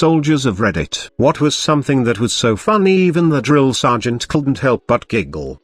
soldiers of Reddit. What was something that was so funny even the drill sergeant couldn't help but giggle?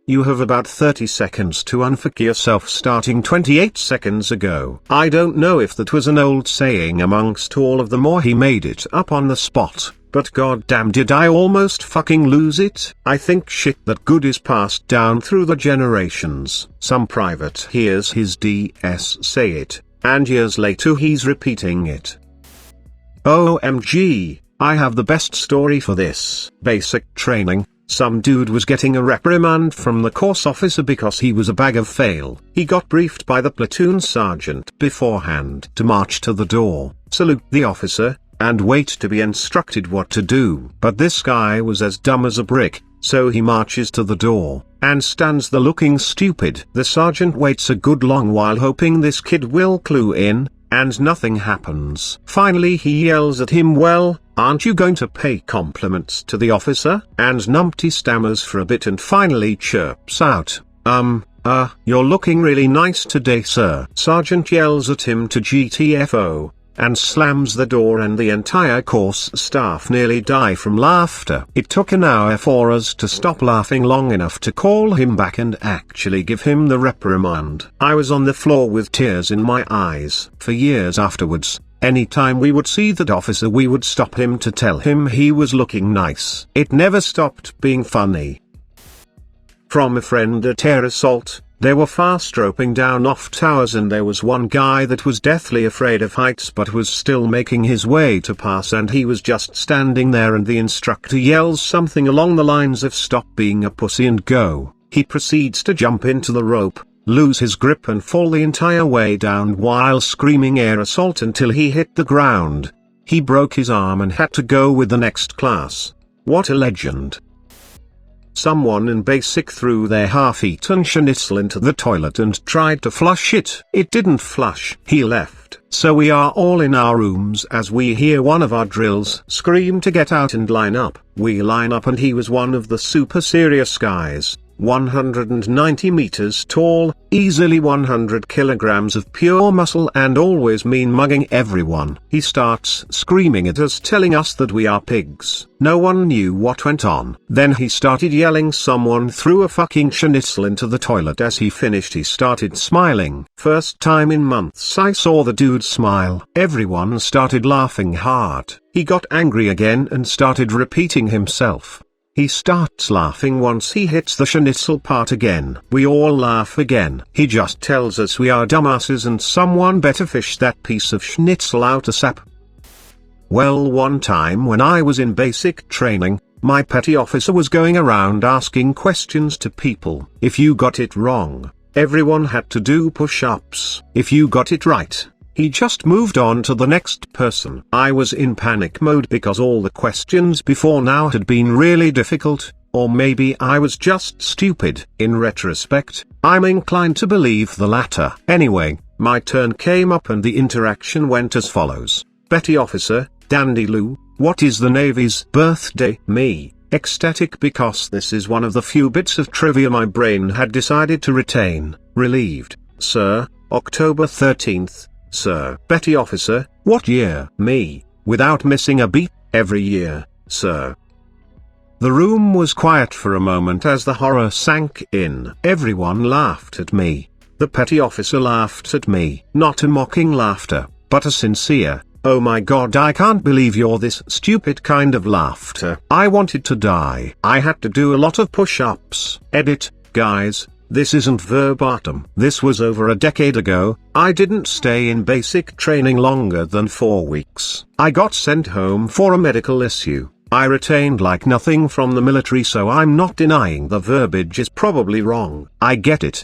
You have about 30 seconds to unfuck yourself starting 28 seconds ago. I don't know if that was an old saying amongst all of them or he made it up on the spot, but goddamn did I almost fucking lose it. I think shit that good is passed down through the generations. Some private hears his DS say it, and years later he's repeating it. OMG, I have the best story for this. Basic training. Some dude was getting a reprimand from the course officer because he was a bag of fail. He got briefed by the platoon sergeant beforehand to march to the door, salute the officer, and wait to be instructed what to do. But this guy was as dumb as a brick, so he marches to the door, and stands there looking stupid. The sergeant waits a good long while hoping this kid will clue in, and nothing happens. Finally he yells at him, "Well, aren't you going to pay compliments to the officer?" And numpty stammers for a bit and finally chirps out, "You're looking really nice today, sir." Sergeant yells at him to GTFO, and slams the door, and the entire course staff nearly die from laughter. It took an hour for us to stop laughing long enough to call him back and actually give him the reprimand. I was on the floor with tears in my eyes. For years afterwards, anytime we would see that officer we would stop him to tell him he was looking nice. It never stopped being funny. From a friend at air assault. They were fast roping down off towers, and there was one guy that was deathly afraid of heights but was still making his way to pass, and he was just standing there and the instructor yells something along the lines of "Stop being a pussy and go." He proceeds to jump into the rope, lose his grip and fall the entire way down while screaming air assault until he hit the ground. He broke his arm and had to go with the next class. What a legend. Someone in basic threw their half-eaten schnitzel into the toilet and tried to flush it. It didn't flush. He left. So we are all in our rooms as we hear one of our drills scream to get out and line up. We line up, and he was one of the super serious guys. 190 meters tall, easily 100 kilograms of pure muscle, and always mean mugging everyone. He starts screaming at us, telling us that we are pigs. No one knew what went on. Then he started yelling someone threw a fucking schnitzel into the toilet. As he finished he started smiling. First time in months I saw the dude smile. Everyone started laughing hard. He got angry again and started repeating himself. He starts laughing once he hits the schnitzel part again. We all laugh again. He just tells us we are dumbasses and someone better fish that piece of schnitzel out ASAP. Well, one time when I was in basic training, my petty officer was going around asking questions to people. If you got it wrong, everyone had to do push-ups. If you got it right, he just moved on to the next person. I was in panic mode because all the questions before now had been really difficult, or maybe I was just stupid. In retrospect, I'm inclined to believe the latter. Anyway, my turn came up and the interaction went as follows. Petty officer, Dandy Lou, what is the Navy's birthday? Me, ecstatic because this is one of the few bits of trivia my brain had decided to retain. Relieved, sir, October 13th. Sir. Petty officer, what year? Me, without missing a beat, every year, sir. The room was quiet for a moment as the horror sank in. Everyone laughed at me. The petty officer laughed at me. Not a mocking laughter, but a sincere, "Oh my god, I can't believe you're this stupid" kind of laughter. I wanted to die. I had to do a lot of push-ups. Edit, guys. This isn't verbatim. This was over a decade ago. I didn't stay in basic training longer than 4 weeks. I got sent home for a medical issue. I retained like nothing from the military, so I'm not denying the verbiage is probably wrong. I get it.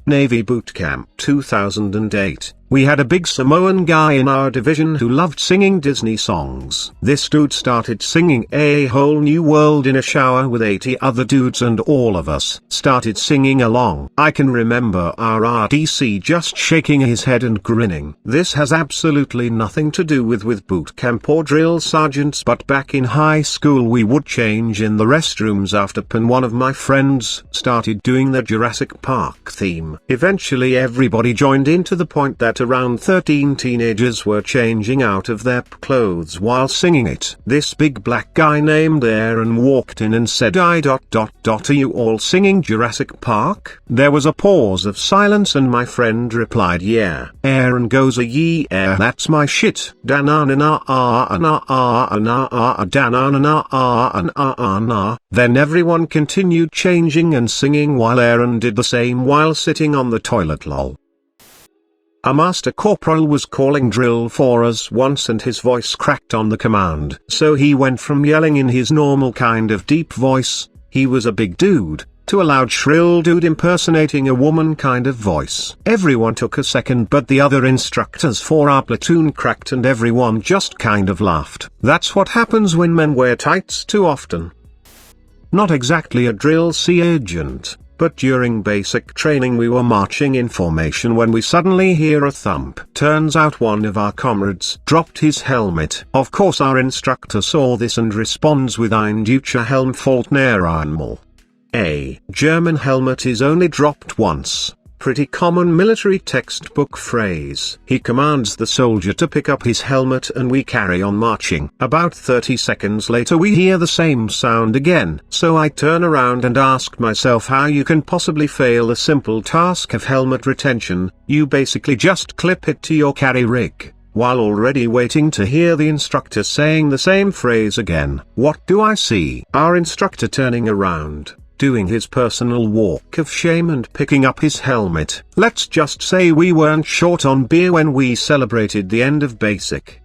Navy Boot Camp 2008. We had a big Samoan guy in our division who loved singing Disney songs. This dude started singing A Whole New World in a shower with 80 other dudes, and all of us started singing along. I can remember our RDC just shaking his head and grinning. This has absolutely nothing to do with boot camp or drill sergeants, but back in high school we would change in the restrooms after and one of my friends started doing the Jurassic Park theme. Eventually everybody joined in to the point that at around 13 teenagers were changing out of their clothes while singing it. This big black guy named Aaron walked in and said, "Are you all singing Jurassic Park?" There was a pause of silence and my friend replied, "Yeah." Aaron goes, "Yeah, that's my shit." Then everyone continued changing and singing while Aaron did the same while sitting on the toilet. Lol. A master corporal was calling drill for us once and his voice cracked on the command. So he went from yelling in his normal kind of deep voice, he was a big dude, to a loud shrill dude impersonating a woman kind of voice. Everyone took a second but the other instructors for our platoon cracked and everyone just kind of laughed. That's what happens when men wear tights too often. Not exactly a drill sergeant, but during basic training we were marching in formation when we suddenly hear a thump. Turns out one of our comrades dropped his helmet. Of course our instructor saw this and responds with "Ein deutscher Helm fällt nur einmal." A German helmet is only dropped once. Pretty common military textbook phrase. He commands the soldier to pick up his helmet and we carry on marching. About 30 seconds later we hear the same sound again. So I turn around and ask myself how you can possibly fail the simple task of helmet retention. You basically just clip it to your carry rig, while already waiting to hear the instructor saying the same phrase again. What do I see? Our instructor turning around, doing his personal walk of shame and picking up his helmet. Let's just say we weren't short on beer when we celebrated the end of basic.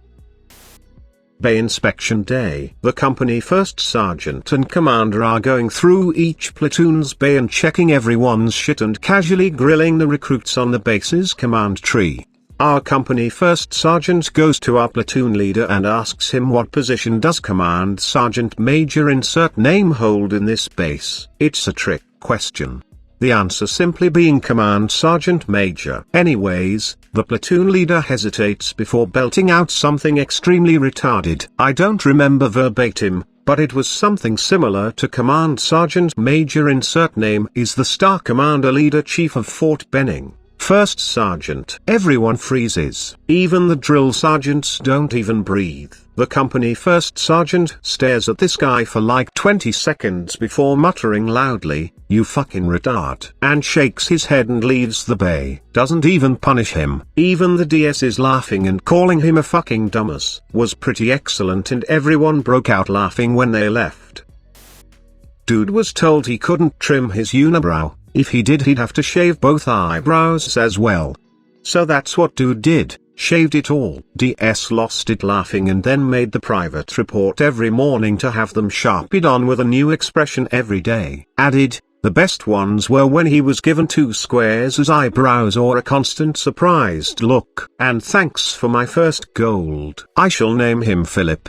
Bay inspection day. The company first sergeant and commander are going through each platoon's bay and checking everyone's shit and casually grilling the recruits on the base's command tree. Our company first sergeant goes to our platoon leader and asks him what position does command sergeant major insert name hold in this base. It's a trick question. The answer simply being command sergeant major. Anyways, the platoon leader hesitates before belting out something extremely retarded. I don't remember verbatim, but it was something similar to command sergeant major insert name is the star commander leader chief of Fort Benning. First sergeant. Everyone freezes. Even the drill sergeants don't even breathe. The company first sergeant stares at this guy for like 20 seconds before muttering loudly, "You fucking retard," and shakes his head and leaves the bay. Doesn't even punish him. Even the DS is laughing and calling him a fucking dumbass. Was pretty excellent and everyone broke out laughing when they left. Dude was told he couldn't trim his unibrow. If he did he'd have to shave both eyebrows as well. So that's what dude did, shaved it all. DS lost it laughing and then made the private report every morning to have them sharpied on with a new expression every day. Added, the best ones were when he was given 2 squares as eyebrows or a constant surprised look. And thanks for my first gold. I shall name him Philip.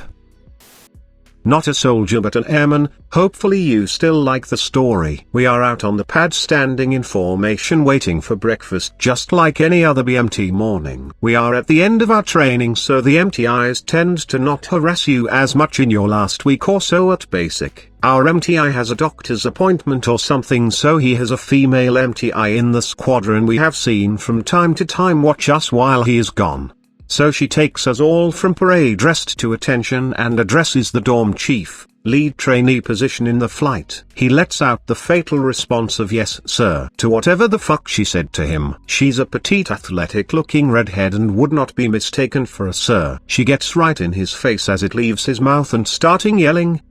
Not a soldier but an airman. Hopefully you still like the story. We are out on the pad standing in formation waiting for breakfast just like any other BMT morning. We are at the end of our training so the MTIs tend to not harass you as much in your last week or so at basic. Our MTI has a doctor's appointment or something so he has a female MTI in the squadron we have seen from time to time watch us while he is gone. So she takes us all from parade rest to attention and addresses the dorm chief, lead trainee position in the flight. He lets out the fatal response of "Yes, sir," to whatever the fuck she said to him. She's a petite athletic looking redhead and would not be mistaken for a sir. She gets right in his face as it leaves his mouth and starting yelling,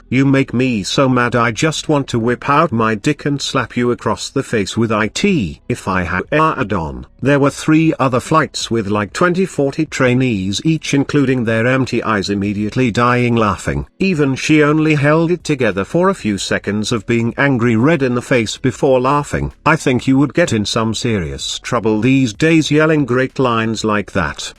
"You make me so mad I just want to whip out my dick and slap you across the face with it if I had it on." There were 3 other flights with like 20-40 trainees each including their MTIs immediately dying laughing. Even she only held it together for a few seconds of being angry red in the face before laughing. I think you would get in some serious trouble these days yelling great lines like that.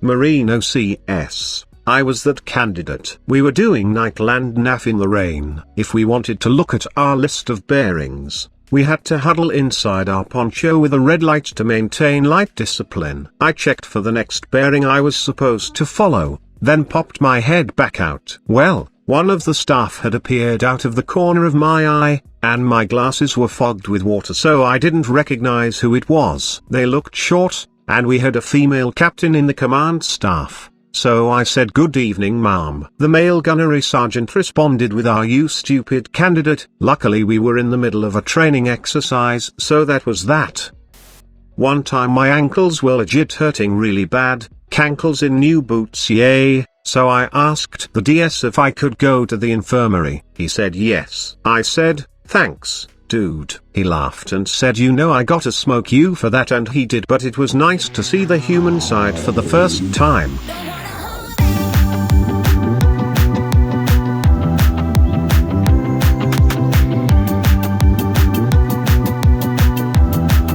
Marino CS. I was that candidate. We were doing night land NAF in the rain. If we wanted to look at our list of bearings, we had to huddle inside our poncho with a red light to maintain light discipline. I checked for the next bearing I was supposed to follow, then popped my head back out. Well, One of the staff had appeared out of the corner of my eye, and my glasses were fogged with water, so I didn't recognize who it was. They looked short, and we had a female captain in the command staff. So I said, "Good evening, ma'am." The male gunnery sergeant responded with, "Are you stupid candidate?" Luckily we were in the middle of a training exercise, so that was that. One time my ankles were legit hurting really bad, cankles in new boots yay, so I asked the DS if I could go to the infirmary. He said yes. I said, "Thanks, dude." He laughed and said, "You know I gotta smoke you for that," and he did, but it was nice to see the human side for the first time.